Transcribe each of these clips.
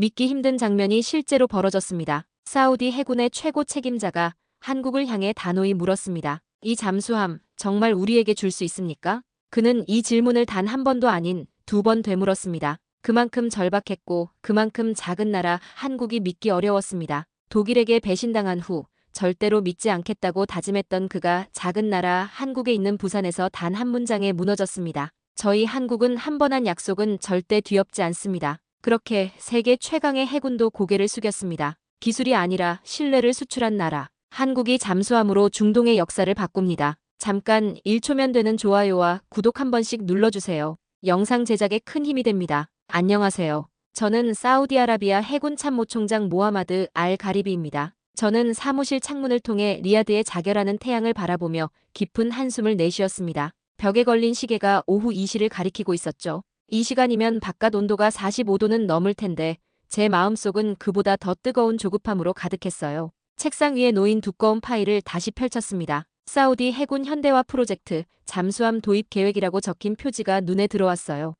믿기 힘든 장면이 실제로 벌어졌습니다. 사우디 해군의 최고 책임자가 한국을 향해 단호히 물었습니다. 이 잠수함 정말 우리에게 줄 수 있습니까? 그는 이 질문을 단 한 번도 아닌 두 번 되물었습니다. 그만큼 절박했고 그만큼 작은 나라 한국이 믿기 어려웠습니다. 독일에게 배신당한 후 절대로 믿지 않겠다고 다짐했던 그가 작은 나라 한국에 있는 부산에서 단 한 문장에 무너졌습니다. 저희 한국은 한 번 한 약속은 절대 뒤엎지 않습니다. 그렇게 세계 최강의 해군도 고개를 숙였습니다. 기술이 아니라 신뢰를 수출한 나라. 한국이 잠수함으로 중동의 역사를 바꿉니다. 잠깐 1초면 되는 좋아요와 구독 한 번씩 눌러주세요. 영상 제작에 큰 힘이 됩니다. 안녕하세요. 저는 사우디아라비아 해군 참모총장 모하마드 알 가리비입니다. 저는 사무실 창문을 통해 리야드의 자결하는 태양을 바라보며 깊은 한숨을 내쉬었습니다. 벽에 걸린 시계가 오후 2시를 가리키고 있었죠. 이 시간이면 바깥 온도가 45도는 넘을 텐데 제 마음속은 그보다 더 뜨거운 조급함으로 가득했어요. 책상 위에 놓인 두꺼운 파일을 다시 펼쳤습니다. 사우디 해군 현대화 프로젝트 잠수함 도입 계획이라고 적힌 표지가 눈에 들어왔어요.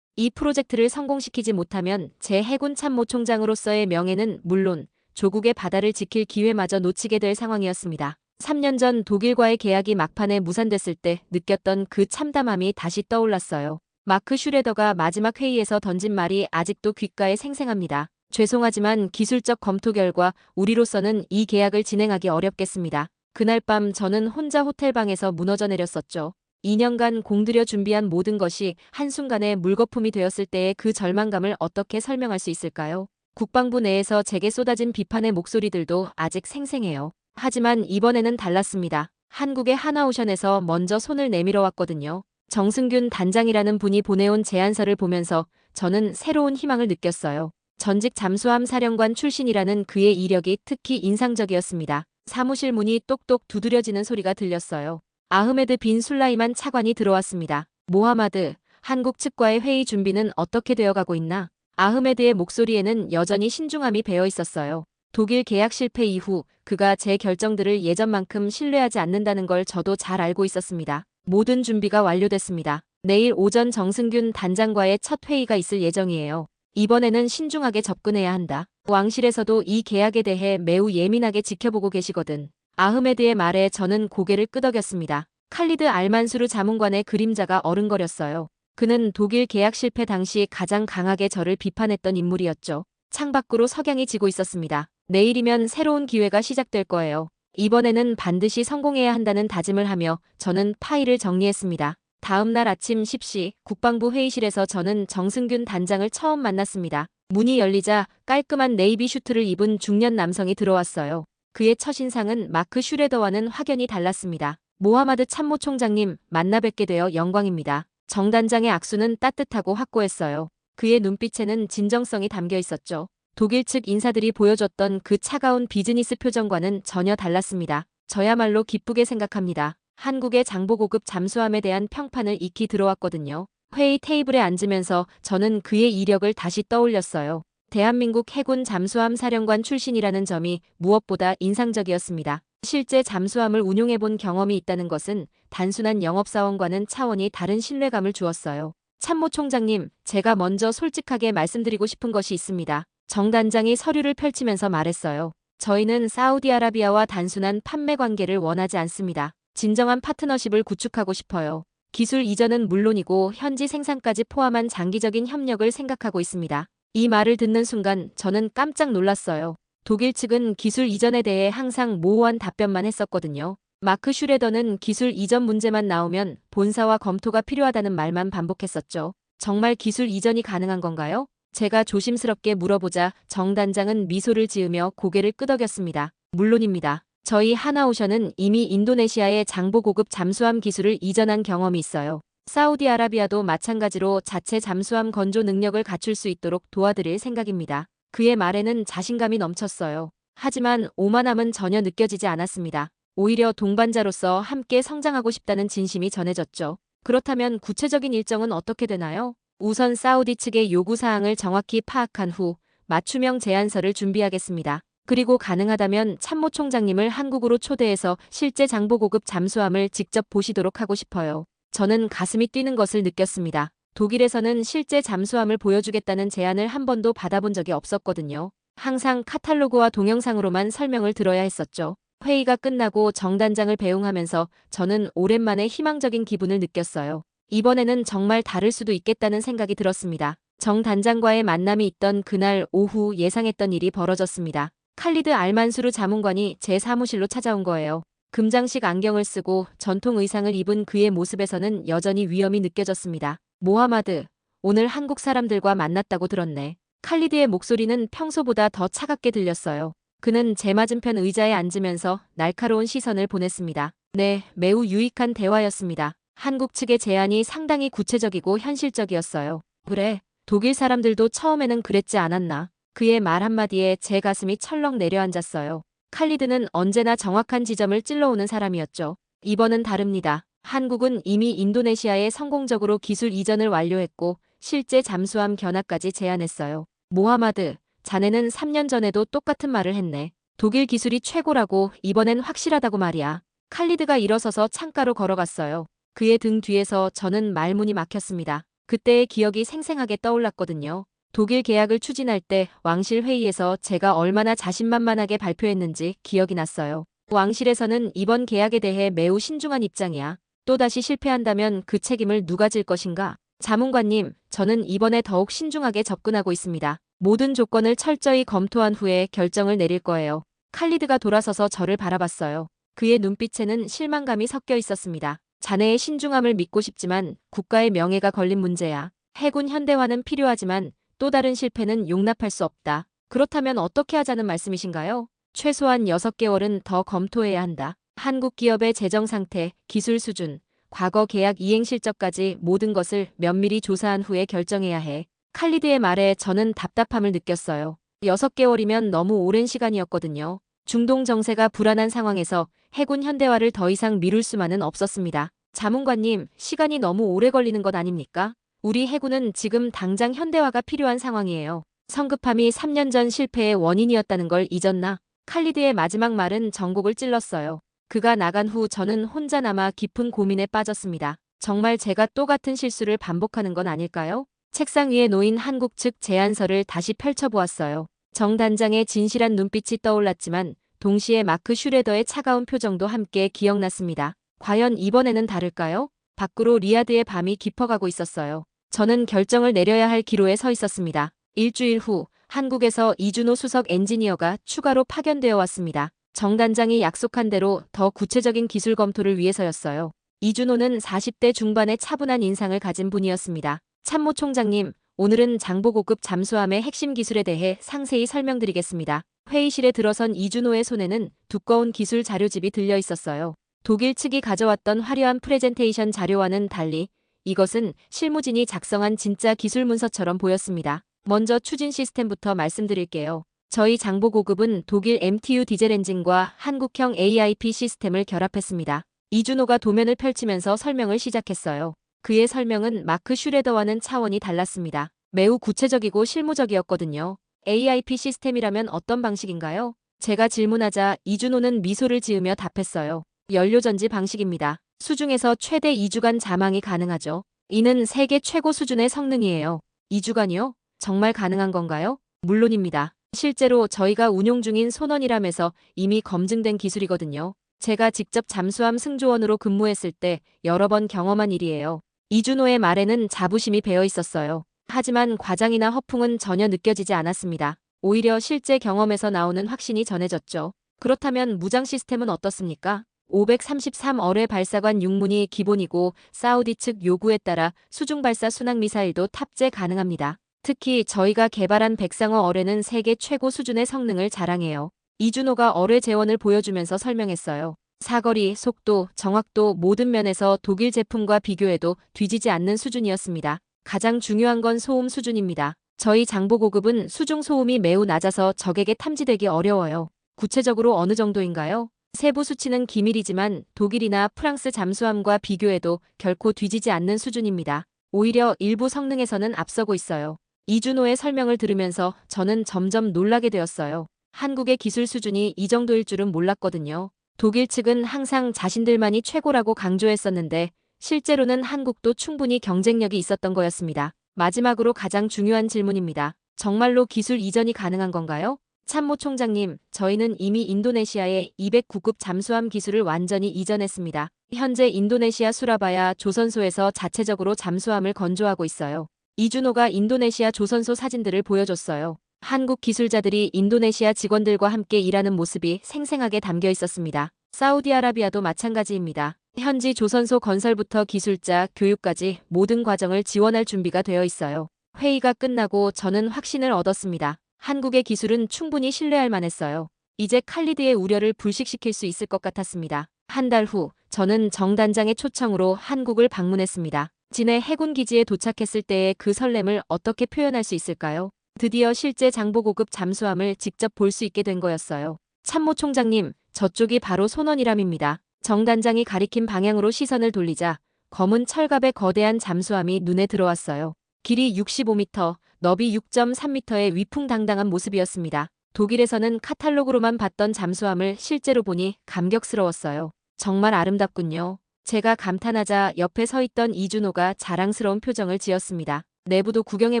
이 프로젝트를 성공시키지 못하면 제 해군 참모총장으로서의 명예는 물론 조국의 바다를 지킬 기회마저 놓치게 될 상황이었습니다. 3년 전 독일과의 계약이 막판에 무산됐을 때 느꼈던 그 참담함이 다시 떠올랐어요. 마크 슈레더가 마지막 회의에서 던진 말이 아직도 귓가에 생생합니다. 죄송하지만 기술적 검토 결과 우리로서는 이 계약을 진행하기 어렵겠습니다. 그날 밤 저는 혼자 호텔방에서 무너져 내렸었죠. 2년간 공들여 준비한 모든 것이 한순간에 물거품이 되었을 때의 그 절망감을 어떻게 설명할 수 있을까요? 국방부 내에서 제게 쏟아진 비판의 목소리들도 아직 생생해요. 하지만 이번에는 달랐습니다. 한국의 하나오션에서 먼저 손을 내밀어 왔거든요. 정승균 단장이라는 분이 보내온 제안서를 보면서 저는 새로운 희망을 느꼈어요. 전직 잠수함 사령관 출신이라는 그의 이력이 특히 인상적이었습니다. 사무실 문이 똑똑 두드려지는 소리가 들렸어요. 아흐메드 빈 술라이만 차관이 들어왔습니다. 모하마드, 한국 측과의 회의 준비는 어떻게 되어가고 있나? 아흐메드의 목소리에는 여전히 신중함이 배어 있었어요. 독일 계약 실패 이후 그가 제 결정들을 예전만큼 신뢰하지 않는다는 걸 저도 잘 알고 있었습니다. 모든 준비가 완료됐습니다. 내일 오전 정승균 단장과의 첫 회의가 있을 예정이에요. 이번에는 신중하게 접근해야 한다. 왕실에서도 이 계약에 대해 매우 예민하게 지켜보고 계시거든. 아흐메드의 말에 저는 고개를 끄덕였습니다. 칼리드 알만수르 자문관의 그림자가 어른거렸어요. 그는 독일 계약 실패 당시 가장 강하게 저를 비판했던 인물이었죠. 창밖으로 석양이 지고 있었습니다. 내일이면 새로운 기회가 시작될 거예요. 이번에는 반드시 성공해야 한다는 다짐을 하며 저는 파일을 정리했습니다. 다음 날 아침 10시 국방부 회의실에서 저는 정승균 단장을 처음 만났습니다. 문이 열리자 깔끔한 네이비 슈트를 입은 중년 남성이 들어왔어요. 그의 첫인상은 마크 슈레더와는 확연히 달랐습니다. 모하마드 참모총장님, 만나 뵙게 되어 영광입니다. 정 단장의 악수는 따뜻하고 확고했어요. 그의 눈빛에는 진정성이 담겨 있었죠. 독일 측 인사들이 보여줬던 그 차가운 비즈니스 표정과는 전혀 달랐습니다. 저야말로 기쁘게 생각합니다. 한국의 장보고급 잠수함에 대한 평판을 익히 들어왔거든요. 회의 테이블에 앉으면서 저는 그의 이력을 다시 떠올렸어요. 대한민국 해군 잠수함 사령관 출신이라는 점이 무엇보다 인상적이었습니다. 실제 잠수함을 운용해본 경험이 있다는 것은 단순한 영업사원과는 차원이 다른 신뢰감을 주었어요. 참모총장님, 제가 먼저 솔직하게 말씀드리고 싶은 것이 있습니다. 정 단장이 서류를 펼치면서 말했어요. 저희는 사우디아라비아와 단순한 판매 관계를 원하지 않습니다. 진정한 파트너십을 구축하고 싶어요. 기술 이전은 물론이고 현지 생산까지 포함한 장기적인 협력을 생각하고 있습니다. 이 말을 듣는 순간 저는 깜짝 놀랐어요. 독일 측은 기술 이전에 대해 항상 모호한 답변만 했었거든요. 마크 슈레더는 기술 이전 문제만 나오면 본사와 검토가 필요하다는 말만 반복했었죠. 정말 기술 이전이 가능한 건가요? 제가 조심스럽게 물어보자 정 단장은 미소를 지으며 고개를 끄덕였습니다. 물론입니다. 저희 하나오션은 이미 인도네시아의 장보고급 잠수함 기술을 이전한 경험이 있어요. 사우디아라비아도 마찬가지로 자체 잠수함 건조 능력을 갖출 수 있도록 도와드릴 생각입니다. 그의 말에는 자신감이 넘쳤어요. 하지만 오만함은 전혀 느껴지지 않았습니다. 오히려 동반자로서 함께 성장하고 싶다는 진심이 전해졌죠. 그렇다면 구체적인 일정은 어떻게 되나요? 우선 사우디 측의 요구사항을 정확히 파악한 후 맞춤형 제안서를 준비하겠습니다. 그리고 가능하다면 참모총장님을 한국으로 초대해서 실제 장보고급 잠수함을 직접 보시도록 하고 싶어요. 저는 가슴이 뛰는 것을 느꼈습니다. 독일에서는 실제 잠수함을 보여주겠다는 제안을 한 번도 받아본 적이 없었거든요. 항상 카탈로그와 동영상으로만 설명을 들어야 했었죠. 회의가 끝나고 정 단장을 배웅하면서 저는 오랜만에 희망적인 기분을 느꼈어요. 이번에는 정말 다를 수도 있겠다는 생각이 들었습니다. 정 단장과의 만남이 있던 그날 오후 예상했던 일이 벌어졌습니다. 칼리드 알만수르 자문관이 제 사무실로 찾아온 거예요. 금장식 안경을 쓰고 전통 의상을 입은 그의 모습에서는 여전히 위험이 느껴졌습니다. 모하마드, 오늘 한국 사람들과 만났다고 들었네. 칼리드의 목소리는 평소보다 더 차갑게 들렸어요. 그는 제 맞은편 의자에 앉으면서 날카로운 시선을 보냈습니다. 네, 매우 유익한 대화였습니다. 한국 측의 제안이 상당히 구체적이고 현실적이었어요. 그래, 독일 사람들도 처음에는 그랬지 않았나. 그의 말 한마디에 제 가슴이 철렁 내려앉았어요. 칼리드는 언제나 정확한 지점을 찔러오는 사람이었죠. 이번은 다릅니다. 한국은 이미 인도네시아에 성공적으로 기술 이전을 완료했고 실제 잠수함 견학까지 제안했어요. 모하마드, 자네는 3년 전에도 똑같은 말을 했네. 독일 기술이 최고라고 이번엔 확실하다고 말이야. 칼리드가 일어서서 창가로 걸어갔어요. 그의 등 뒤에서 저는 말문이 막혔습니다. 그때의 기억이 생생하게 떠올랐거든요. 독일 계약을 추진할 때 왕실 회의에서 제가 얼마나 자신만만하게 발표했는지 기억이 났어요. 왕실에서는 이번 계약에 대해 매우 신중한 입장이야. 또다시 실패한다면 그 책임을 누가 질 것인가? 자문관님, 저는 이번에 더욱 신중하게 접근하고 있습니다. 모든 조건을 철저히 검토한 후에 결정을 내릴 거예요. 칼리드가 돌아서서 저를 바라봤어요. 그의 눈빛에는 실망감이 섞여 있었습니다. 자네의 신중함을 믿고 싶지만 국가의 명예가 걸린 문제야. 해군 현대화는 필요하지만 또 다른 실패는 용납할 수 없다. 그렇다면 어떻게 하자는 말씀이신가요? 최소한 6개월은 더 검토해야 한다. 한국 기업의 재정 상태, 기술 수준, 과거 계약 이행 실적까지 모든 것을 면밀히 조사한 후에 결정해야 해. 칼리드의 말에 저는 답답함을 느꼈어요. 6개월이면 너무 오랜 시간이었거든요. 중동 정세가 불안한 상황에서 해군 현대화를 더 이상 미룰 수만은 없었습니다. 자문관님, 시간이 너무 오래 걸리는 것 아닙니까? 우리 해군은 지금 당장 현대화가 필요한 상황이에요. 성급함이 3년 전 실패의 원인이었다는 걸 잊었나? 칼리드의 마지막 말은 전곡을 찔렀어요. 그가 나간 후 저는 혼자 남아 깊은 고민에 빠졌습니다. 정말 제가 또 같은 실수를 반복하는 건 아닐까요? 책상 위에 놓인 한국 측 제안서를 다시 펼쳐보았어요. 정 단장의 진실한 눈빛이 떠올랐지만 동시에 마크 슈레더의 차가운 표정도 함께 기억났습니다. 과연 이번에는 다를까요? 밖으로 리야드의 밤이 깊어가고 있었어요. 저는 결정을 내려야 할 기로에 서 있었습니다. 일주일 후 한국에서 이준호 수석 엔지니어가 추가로 파견되어 왔습니다. 정 단장이 약속한 대로 더 구체적인 기술 검토를 위해서였어요. 이준호는 40대 중반의 차분한 인상을 가진 분이었습니다. 참모 총장님, 오늘은 장보고급 잠수함의 핵심 기술에 대해 상세히 설명드리겠습니다. 회의실에 들어선 이준호의 손에는 두꺼운 기술 자료집이 들려 있었어요. 독일 측이 가져왔던 화려한 프레젠테이션 자료와는 달리 이것은 실무진이 작성한 진짜 기술 문서처럼 보였습니다. 먼저 추진 시스템부터 말씀드릴게요. 저희 장보고급은 독일 MTU 디젤 엔진과 한국형 AIP 시스템을 결합했습니다. 이준호가 도면을 펼치면서 설명을 시작했어요. 그의 설명은 마크 슈레더와는 차원이 달랐습니다. 매우 구체적이고 실무적이었거든요. AIP 시스템이라면 어떤 방식인가요? 제가 질문하자 이준호는 미소를 지으며 답했어요. 연료전지 방식입니다. 수중에서 최대 2주간 자망이 가능하죠. 이는 세계 최고 수준의 성능이에요. 2주간이요? 정말 가능한 건가요? 물론입니다. 실제로 저희가 운용 중인 손원이람에서 이미 검증된 기술이거든요. 제가 직접 잠수함 승조원으로 근무했을 때 여러 번 경험한 일이에요. 이준호의 말에는 자부심이 배어 있었어요. 하지만 과장이나 허풍은 전혀 느껴지지 않았습니다. 오히려 실제 경험에서 나오는 확신이 전해졌죠. 그렇다면 무장 시스템은 어떻습니까? 533어뢰 발사관 6문이 기본이고 사우디 측 요구에 따라 수중발사 순항미사일도 탑재 가능합니다. 특히 저희가 개발한 백상어 어뢰는 세계 최고 수준의 성능을 자랑해요. 이준호가 어뢰 재원을 보여주면서 설명했어요. 사거리, 속도, 정확도 모든 면에서 독일 제품과 비교해도 뒤지지 않는 수준이었습니다. 가장 중요한 건 소음 수준입니다. 저희 장보고급은 수중 소음이 매우 낮아서 적에게 탐지되기 어려워요. 구체적으로 어느 정도인가요? 세부 수치는 기밀이지만 독일이나 프랑스 잠수함과 비교해도 결코 뒤지지 않는 수준입니다. 오히려 일부 성능에서는 앞서고 있어요. 이준호의 설명을 들으면서 저는 점점 놀라게 되었어요. 한국의 기술 수준이 이 정도일 줄은 몰랐거든요. 독일 측은 항상 자신들만이 최고라고 강조했었는데 실제로는 한국도 충분히 경쟁력이 있었던 거였습니다. 마지막으로 가장 중요한 질문입니다. 정말로 기술 이전이 가능한 건가요? 참모 총장님, 저희는 이미 인도네시아의 209급 잠수함 기술을 완전히 이전했습니다. 현재 인도네시아 수라바야 조선소에서 자체적으로 잠수함을 건조하고 있어요. 이준호가 인도네시아 조선소 사진들을 보여줬어요. 한국 기술자들이 인도네시아 직원들과 함께 일하는 모습이 생생하게 담겨 있었습니다. 사우디아라비아도 마찬가지입니다. 현지 조선소 건설부터 기술자, 교육까지 모든 과정을 지원할 준비가 되어 있어요. 회의가 끝나고 저는 확신을 얻었습니다. 한국의 기술은 충분히 신뢰할 만했어요. 이제 칼리드의 우려를 불식시킬 수 있을 것 같았습니다. 한 달 후, 저는 정 단장의 초청으로 한국을 방문했습니다. 진해 해군 기지에 도착했을 때의 그 설렘을 어떻게 표현할 수 있을까요? 드디어 실제 장보고급 잠수함을 직접 볼 수 있게 된 거였어요. 참모 총장님, 저쪽이 바로 손원이람입니다. 정 단장이 가리킨 방향으로 시선을 돌리자 검은 철갑의 거대한 잠수함이 눈에 들어왔어요. 길이 65m, 너비 6.3m의 위풍당당한 모습이었습니다. 독일에서는 카탈로그로만 봤던 잠수함을 실제로 보니 감격스러웠어요. 정말 아름답군요. 제가 감탄하자 옆에 서 있던 이준호가 자랑스러운 표정을 지었습니다. 내부도 구경해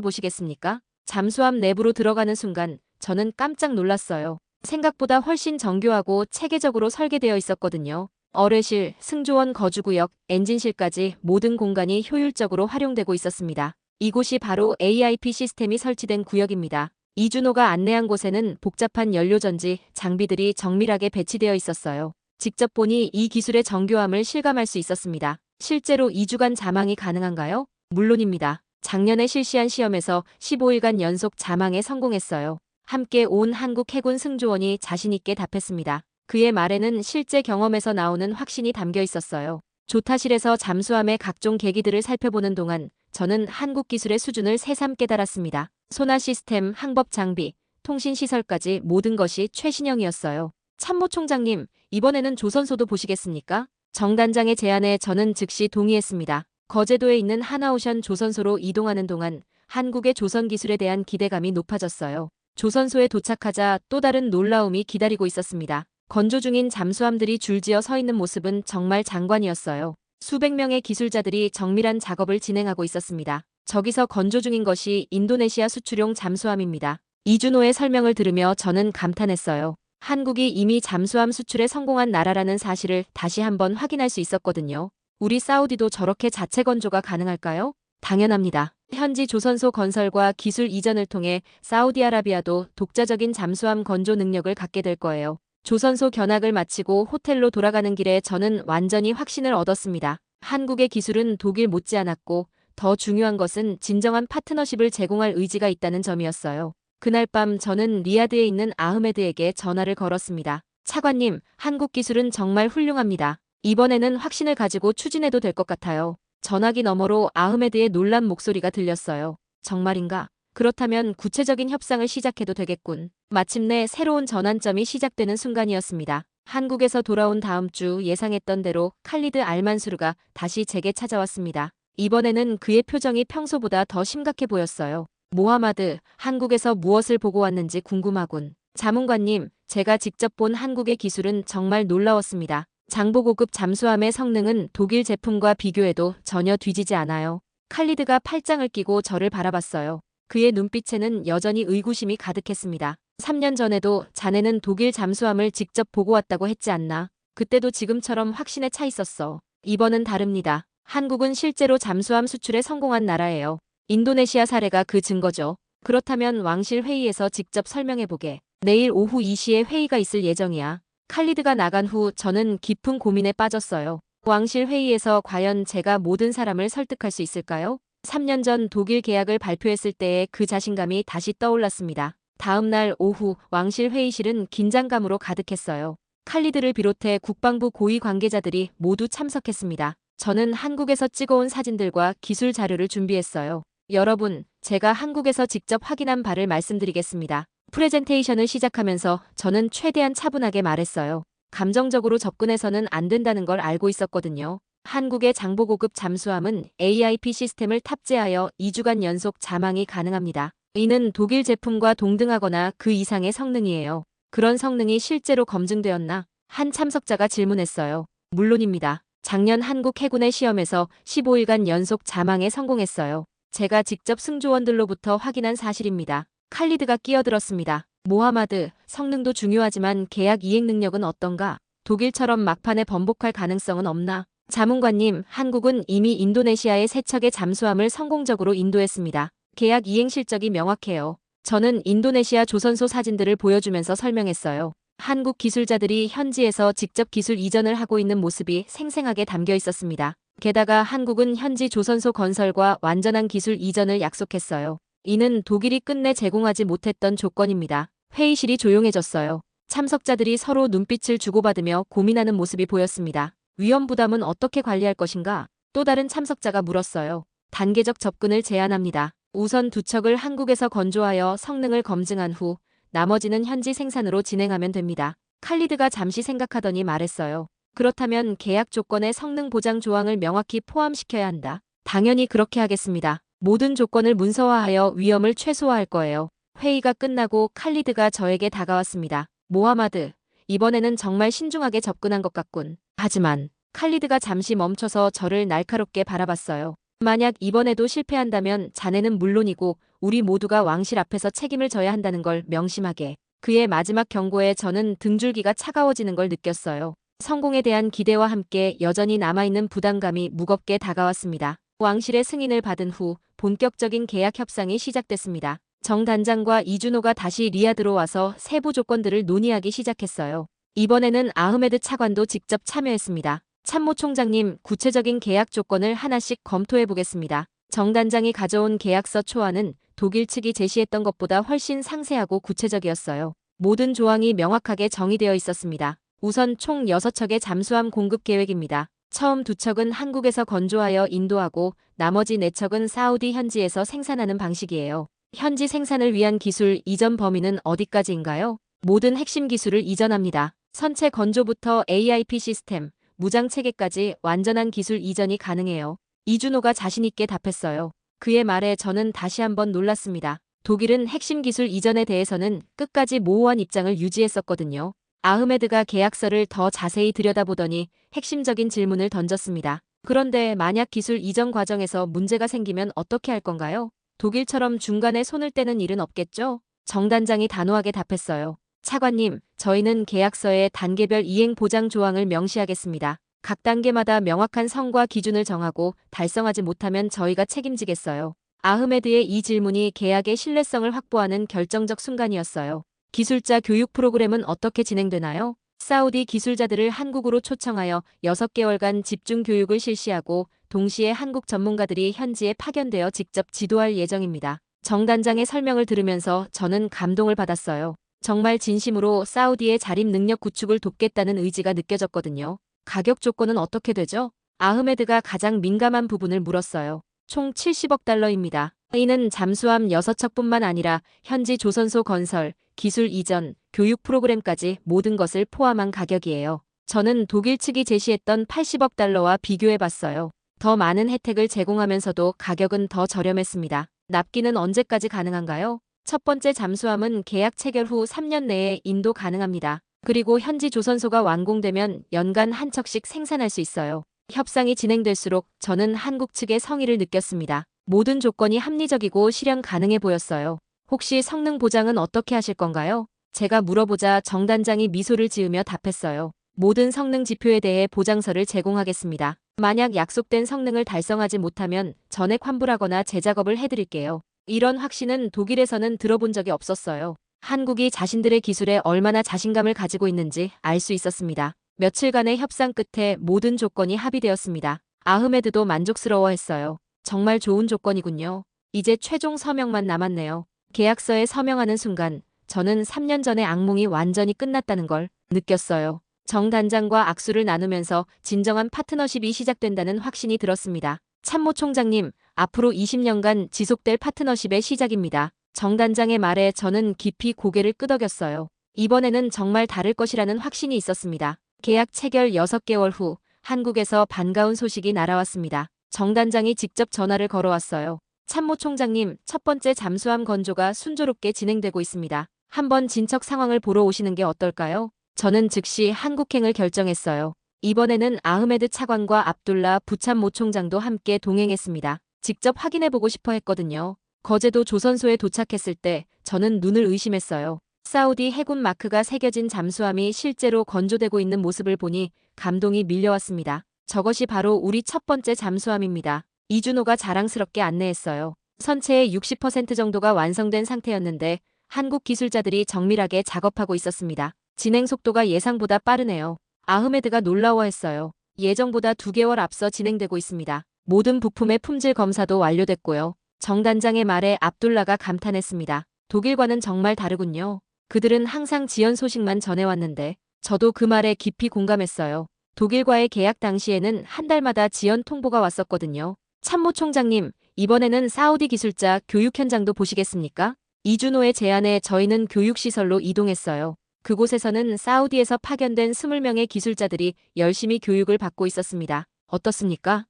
보시겠습니까? 잠수함 내부로 들어가는 순간 저는 깜짝 놀랐어요. 생각보다 훨씬 정교하고 체계적으로 설계되어 있었거든요. 어뢰실, 승조원 거주구역, 엔진실까지 모든 공간이 효율적으로 활용되고 있었습니다. 이곳이 바로 AIP 시스템이 설치된 구역입니다. 이준호가 안내한 곳에는 복잡한 연료전지, 장비들이 정밀하게 배치되어 있었어요. 직접 보니 이 기술의 정교함을 실감할 수 있었습니다. 실제로 2주간 자망이 가능한가요? 물론입니다. 작년에 실시한 시험에서 15일간 연속 자망에 성공했어요. 함께 온 한국 해군 승조원이 자신있게 답했습니다. 그의 말에는 실제 경험에서 나오는 확신이 담겨 있었어요. 조타실에서 잠수함의 각종 계기들을 살펴보는 동안 저는 한국 기술의 수준을 새삼 깨달았습니다. 소나 시스템, 항법 장비, 통신 시설까지 모든 것이 최신형이었어요. 참모 총장님, 이번에는 조선소도 보시겠습니까? 정 단장의 제안에 저는 즉시 동의했습니다. 거제도에 있는 하나오션 조선소로 이동하는 동안 한국의 조선 기술에 대한 기대감이 높아졌어요. 조선소에 도착하자 또 다른 놀라움이 기다리고 있었습니다. 건조 중인 잠수함들이 줄지어 서 있는 모습은 정말 장관이었어요. 수백 명의 기술자들이 정밀한 작업을 진행하고 있었습니다. 저기서 건조 중인 것이 인도네시아 수출용 잠수함입니다. 이준호의 설명을 들으며 저는 감탄했어요. 한국이 이미 잠수함 수출에 성공한 나라라는 사실을 다시 한번 확인할 수 있었거든요. 우리 사우디도 저렇게 자체 건조가 가능할까요? 당연합니다. 현지 조선소 건설과 기술 이전을 통해 사우디아라비아도 독자적인 잠수함 건조 능력을 갖게 될 거예요. 조선소 견학을 마치고 호텔로 돌아가는 길에 저는 완전히 확신을 얻었습니다. 한국의 기술은 독일 못지않았고 더 중요한 것은 진정한 파트너십을 제공할 의지가 있다는 점이었어요. 그날 밤 저는 리야드에 있는 아흐메드에게 전화를 걸었습니다. 차관님, 한국 기술은 정말 훌륭합니다. 이번에는 확신을 가지고 추진해도 될 것 같아요. 전화기 너머로 아흐메드의 놀란 목소리가 들렸어요. 정말인가? 그렇다면 구체적인 협상을 시작해도 되겠군. 마침내 새로운 전환점이 시작되는 순간이었습니다. 한국에서 돌아온 다음 주 예상했던 대로 칼리드 알만수르가 다시 제게 찾아왔습니다. 이번에는 그의 표정이 평소보다 더 심각해 보였어요. 모하마드, 한국에서 무엇을 보고 왔는지 궁금하군. 자문관님, 제가 직접 본 한국의 기술은 정말 놀라웠습니다. 장보고급 잠수함의 성능은 독일 제품과 비교해도 전혀 뒤지지 않아요. 칼리드가 팔짱을 끼고 저를 바라봤어요. 그의 눈빛에는 여전히 의구심이 가득했습니다. 3년 전에도 자네는 독일 잠수함을 직접 보고 왔다고 했지 않나? 그때도 지금처럼 확신에 차 있었어. 이번은 다릅니다. 한국은 실제로 잠수함 수출에 성공한 나라예요. 인도네시아 사례가 그 증거죠. 그렇다면 왕실 회의에서 직접 설명해보게. 내일 오후 2시에 회의가 있을 예정이야. 칼리드가 나간 후 저는 깊은 고민에 빠졌어요. 왕실 회의에서 과연 제가 모든 사람을 설득할 수 있을까요? 3년 전 독일 계약을 발표했을 때의 그 자신감이 다시 떠올랐습니다. 다음 날 오후 왕실 회의실은 긴장감으로 가득했어요. 칼리드를 비롯해 국방부 고위 관계자들이 모두 참석했습니다. 저는 한국에서 찍어온 사진들과 기술 자료를 준비했어요. 여러분, 제가 한국에서 직접 확인한 바를 말씀드리겠습니다. 프레젠테이션을 시작하면서 저는 최대한 차분하게 말했어요. 감정적으로 접근해서는 안 된다는 걸 알고 있었거든요. 한국의 장보고급 잠수함은 AIP 시스템을 탑재하여 2주간 연속 자망이 가능합니다. 이는 독일 제품과 동등하거나 그 이상의 성능이에요. 그런 성능이 실제로 검증되었나? 한 참석자가 질문했어요. 물론입니다. 작년 한국 해군의 시험에서 15일간 연속 자망에 성공했어요. 제가 직접 승조원들로부터 확인한 사실입니다. 칼리드가 끼어들었습니다. 모하마드, 성능도 중요하지만 계약 이행 능력은 어떤가? 독일처럼 막판에 번복할 가능성은 없나? 자문관님, 한국은 이미 인도네시아의 세 척의 잠수함을 성공적으로 인도했습니다. 계약 이행 실적이 명확해요. 저는 인도네시아 조선소 사진들을 보여주면서 설명했어요. 한국 기술자들이 현지에서 직접 기술 이전을 하고 있는 모습이 생생하게 담겨 있었습니다. 게다가 한국은 현지 조선소 건설과 완전한 기술 이전을 약속했어요. 이는 독일이 끝내 제공하지 못했던 조건입니다. 회의실이 조용해졌어요. 참석자들이 서로 눈빛을 주고받으며 고민하는 모습이 보였습니다. 위험 부담은 어떻게 관리할 것인가? 또 다른 참석자가 물었어요. 단계적 접근을 제안합니다. 우선 두 척을 한국에서 건조하여 성능을 검증한 후 나머지는 현지 생산으로 진행하면 됩니다. 칼리드가 잠시 생각하더니 말했어요. 그렇다면 계약 조건에 성능 보장 조항을 명확히 포함시켜야 한다. 당연히 그렇게 하겠습니다. 모든 조건을 문서화하여 위험을 최소화할 거예요. 회의가 끝나고 칼리드가 저에게 다가왔습니다. 모하마드, 이번에는 정말 신중하게 접근한 것 같군. 하지만 칼리드가 잠시 멈춰서 저를 날카롭게 바라봤어요. 만약 이번에도 실패한다면 자네는 물론이고 우리 모두가 왕실 앞에서 책임을 져야 한다는 걸 명심하게. 그의 마지막 경고에 저는 등줄기가 차가워지는 걸 느꼈어요. 성공에 대한 기대와 함께 여전히 남아있는 부담감이 무겁게 다가왔습니다. 왕실의 승인을 받은 후 본격적인 계약 협상이 시작됐습니다. 정 단장과 이준호가 다시 리야드로 와서 세부 조건들을 논의하기 시작했어요. 이번에는 아흐메드 차관도 직접 참여했습니다. 참모총장님, 구체적인 계약 조건을 하나씩 검토해 보겠습니다. 정 단장이 가져온 계약서 초안은 독일 측이 제시했던 것보다 훨씬 상세하고 구체적이었어요. 모든 조항이 명확하게 정의되어 있었습니다. 우선 총 6척의 잠수함 공급 계획입니다. 처음 2척은 한국에서 건조하여 인도하고 나머지 4척은 사우디 현지에서 생산하는 방식이에요. 현지 생산을 위한 기술 이전 범위는 어디까지인가요? 모든 핵심 기술을 이전합니다. 선체 건조부터 AIP 시스템, 무장 체계까지 완전한 기술 이전이 가능해요. 이준호가 자신있게 답했어요. 그의 말에 저는 다시 한번 놀랐습니다. 독일은 핵심 기술 이전에 대해서는 끝까지 모호한 입장을 유지했었거든요. 아흐메드가 계약서를 더 자세히 들여다보더니 핵심적인 질문을 던졌습니다. 그런데 만약 기술 이전 과정에서 문제가 생기면 어떻게 할 건가요? 독일처럼 중간에 손을 떼는 일은 없겠죠? 정 단장이 단호하게 답했어요. 차관님, 저희는 계약서에 단계별 이행 보장 조항을 명시하겠습니다. 각 단계마다 명확한 선과 기준을 정하고 달성하지 못하면 저희가 책임지겠어요. 아흐메드의 이 질문이 계약의 신뢰성을 확보하는 결정적 순간이었어요. 기술자 교육 프로그램은 어떻게 진행되나요? 사우디 기술자들을 한국으로 초청하여 6개월간 집중 교육을 실시하고 동시에 한국 전문가들이 현지에 파견되어 직접 지도할 예정입니다. 정 단장의 설명을 들으면서 저는 감동을 받았어요. 정말 진심으로 사우디의 자립 능력 구축을 돕겠다는 의지가 느껴졌거든요. 가격 조건은 어떻게 되죠? 아흐메드가 가장 민감한 부분을 물었어요. 총 70억 달러입니다. 이는 잠수함 6척뿐만 아니라 현지 조선소 건설, 기술 이전, 교육 프로그램까지 모든 것을 포함한 가격이에요. 저는 독일 측이 제시했던 80억 달러와 비교해봤어요. 더 많은 혜택을 제공하면서도 가격은 더 저렴했습니다. 납기는 언제까지 가능한가요? 첫 번째 잠수함은 계약 체결 후 3년 내에 인도 가능합니다. 그리고 현지 조선소가 완공되면 연간 한 척씩 생산할 수 있어요. 협상이 진행될수록 저는 한국 측의 성의를 느꼈습니다. 모든 조건이 합리적이고 실현 가능해 보였어요. 혹시 성능 보장은 어떻게 하실 건가요? 제가 물어보자 정 단장이 미소를 지으며 답했어요. 모든 성능 지표에 대해 보장서를 제공하겠습니다. 만약 약속된 성능을 달성하지 못하면 전액 환불하거나 재작업을 해드릴게요. 이런 확신은 독일에서는 들어본 적이 없었어요. 한국이 자신들의 기술에 얼마나 자신감을 가지고 있는지 알 수 있었습니다. 며칠간의 협상 끝에 모든 조건이 합의되었습니다. 아흐메드도 만족스러워했어요. 정말 좋은 조건이군요. 이제 최종 서명만 남았네요. 계약서에 서명하는 순간 저는 3년 전의 악몽이 완전히 끝났다는 걸 느꼈어요. 정 단장과 악수를 나누면서 진정한 파트너십이 시작된다는 확신이 들었습니다. 참모총장님, 앞으로 20년간 지속될 파트너십의 시작입니다. 정 단장의 말에 저는 깊이 고개를 끄덕였어요. 이번에는 정말 다를 것이라는 확신이 있었습니다. 계약 체결 6개월 후 한국에서 반가운 소식이 날아왔습니다. 정 단장이 직접 전화를 걸어왔어요. 참모총장님, 첫 번째 잠수함 건조가 순조롭게 진행되고 있습니다. 한번 진척 상황을 보러 오시는 게 어떨까요? 저는 즉시 한국행을 결정했어요. 이번에는 아흐메드 차관과 압둘라 부참모 총장도 함께 동행했습니다. 직접 확인해보고 싶어 했거든요. 거제도 조선소에 도착했을 때 저는 눈을 의심했어요. 사우디 해군 마크가 새겨진 잠수함이 실제로 건조되고 있는 모습을 보니 감동이 밀려왔습니다. 저것이 바로 우리 첫 번째 잠수함입니다. 이준호가 자랑스럽게 안내했어요. 선체의 60% 정도가 완성된 상태였는데 한국 기술자들이 정밀하게 작업하고 있었습니다. 진행 속도가 예상보다 빠르네요. 아흐메드가 놀라워했어요. 예정보다 2개월 앞서 진행되고 있습니다. 모든 부품의 품질 검사도 완료됐고요. 정 단장의 말에 압둘라가 감탄했습니다. 독일과는 정말 다르군요. 그들은 항상 지연 소식만 전해왔는데 저도 그 말에 깊이 공감했어요. 독일과의 계약 당시에는 한 달마다 지연 통보가 왔었거든요. 참모 총장님, 이번에는 사우디 기술자 교육 현장도 보시겠습니까? 이준호의 제안에 저희는 교육시설로 이동했어요. 그곳에서는 사우디에서 파견된 20명의 기술자들이 열심히 교육을 받고 있었습니다. 어떻습니까?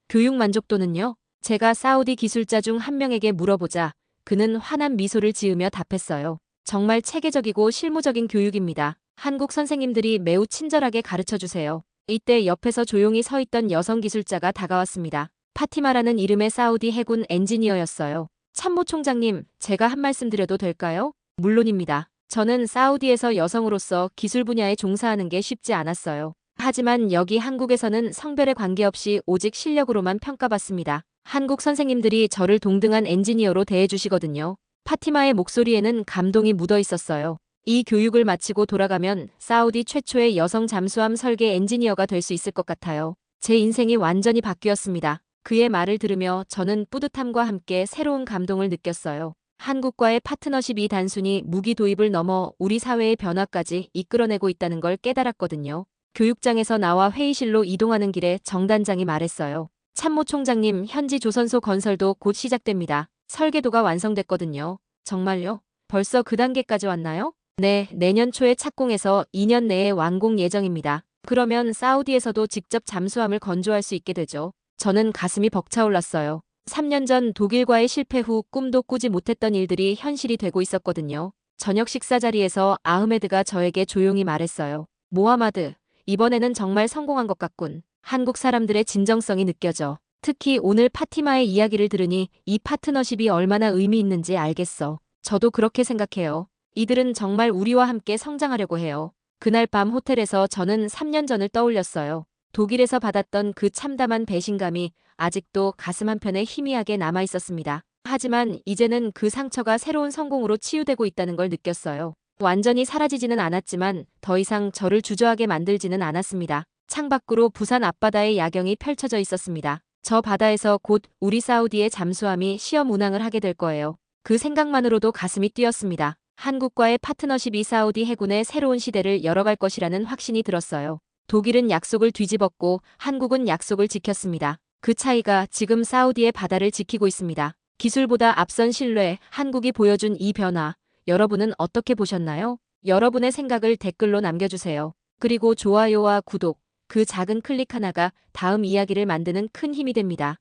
교육 만족도는요? 제가 사우디 기술자 중 한 명에게 물어보자 그는 환한 미소를 지으며 답했어요. 정말 체계적이고 실무적인 교육입니다. 한국 선생님들이 매우 친절하게 가르쳐주세요. 이때 옆에서 조용히 서 있던 여성 기술자가 다가왔습니다. 파티마라는 이름의 사우디 해군 엔지니어였어요. 참모 총장님, 제가 한 말씀 드려도 될까요? 물론입니다. 저는 사우디에서 여성으로서 기술 분야에 종사하는 게 쉽지 않았어요. 하지만 여기 한국에서는 성별에 관계없이 오직 실력으로만 평가받습니다. 한국 선생님들이 저를 동등한 엔지니어로 대해주시거든요. 파티마의 목소리에는 감동이 묻어 있었어요. 이 교육을 마치고 돌아가면 사우디 최초의 여성 잠수함 설계 엔지니어가 될 수 있을 것 같아요. 제 인생이 완전히 바뀌었습니다. 그의 말을 들으며 저는 뿌듯함과 함께 새로운 감동을 느꼈어요. 한국과의 파트너십이 단순히 무기 도입을 넘어 우리 사회의 변화까지 이끌어내고 있다는 걸 깨달았거든요. 교육장에서 나와 회의실로 이동하는 길에 정 단장이 말했어요. 참모 총장님, 현지 조선소 건설도 곧 시작됩니다. 설계도가 완성됐거든요. 정말요? 벌써 그 단계까지 왔나요? 네, 내년 초에 착공해서 2년 내에 완공 예정입니다. 그러면 사우디에서도 직접 잠수함을 건조할 수 있게 되죠. 저는 가슴이 벅차올랐어요. 3년 전 독일과의 실패 후 꿈도 꾸지 못했던 일들이 현실이 되고 있었거든요. 저녁 식사 자리에서 아흐메드가 저에게 조용히 말했어요. 모하마드, 이번에는 정말 성공한 것 같군. 한국 사람들의 진정성이 느껴져. 특히 오늘 파티마의 이야기를 들으니 이 파트너십이 얼마나 의미 있는지 알겠어. 저도 그렇게 생각해요. 이들은 정말 우리와 함께 성장하려고 해요. 그날 밤 호텔에서 저는 3년 전을 떠올렸어요. 독일에서 받았던 그 참담한 배신감이 아직도 가슴 한편에 희미하게 남아 있었습니다. 하지만 이제는 그 상처가 새로운 성공으로 치유되고 있다는 걸 느꼈어요. 완전히 사라지지는 않았지만 더 이상 저를 주저하게 만들지는 않았습니다. 창밖으로 부산 앞바다의 야경이 펼쳐져 있었습니다. 저 바다에서 곧 우리 사우디의 잠수함이 시험 운항을 하게 될 거예요. 그 생각만으로도 가슴이 뛰었습니다. 한국과의 파트너십이 사우디 해군의 새로운 시대를 열어갈 것이라는 확신이 들었어요. 독일은 약속을 뒤집었고 한국은 약속을 지켰습니다. 그 차이가 지금 사우디의 바다를 지키고 있습니다. 기술보다 앞선 신뢰, 한국이 보여준 이 변화, 여러분은 어떻게 보셨나요? 여러분의 생각을 댓글로 남겨주세요. 그리고 좋아요와 구독, 그 작은 클릭 하나가 다음 이야기를 만드는 큰 힘이 됩니다.